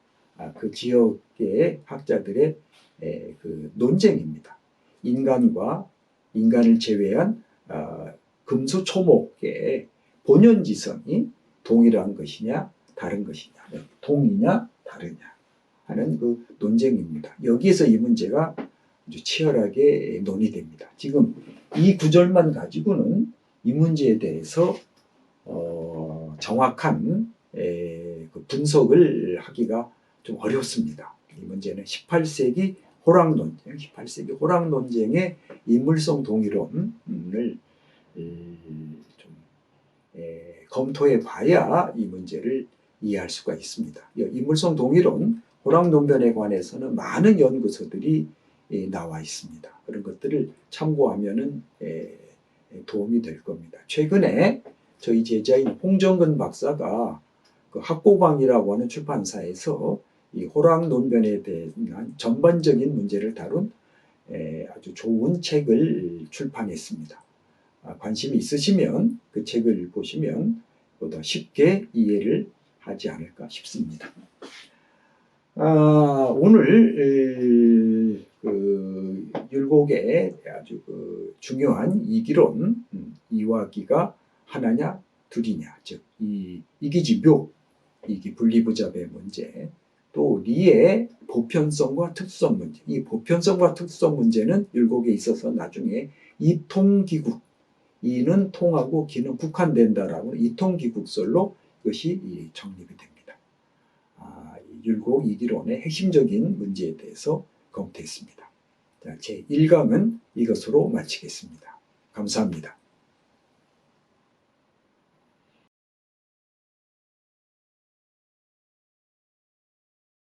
그 지역의 학자들의 그 논쟁입니다. 인간을 제외한 금수초목의 본연지성이 동일한 것이냐 다른 것이냐, 동이냐 다르냐 하는 그 논쟁입니다. 여기에서 이 문제가 아주 치열하게 논의됩니다. 지금 이 구절만 가지고는 이 문제에 대해서 정확한 그 분석을 하기가 좀 어렵습니다. 이 문제는 18세기 호락 논쟁의 인물성 동일론을 좀 검토해 봐야 이 문제를 이해할 수가 있습니다. 인물성 동일론, 호락 논변에 관해서는 많은 연구서들이 나와 있습니다. 그런 것들을 참고하면은 도움이 될 겁니다. 최근에 저희 제자인 홍정근 박사가 그 학고방이라고 하는 출판사에서 이 호락 논변에 대한 전반적인 문제를 다룬 아주 좋은 책을 출판했습니다. 관심이 있으시면 그 책을 보시면 보다 쉽게 이해를 하지 않을까 싶습니다. 오늘 그 율곡의 아주 그 중요한 이기론, 이와기가 하나냐 둘이냐, 즉 이기지묘, 이기 분리부잡의 문제, 또 리의 보편성과 특수성 문제. 이 보편성과 특수성 문제는 율곡에 있어서 나중에 이통기국, 이는 통하고 기는 국한된다라고 이통기국설로 이것이 정립이 됩니다. 율곡 이기론의 핵심적인 문제에 대해서 검토했습니다. 제 1강은 이것으로 마치겠습니다. 감사합니다.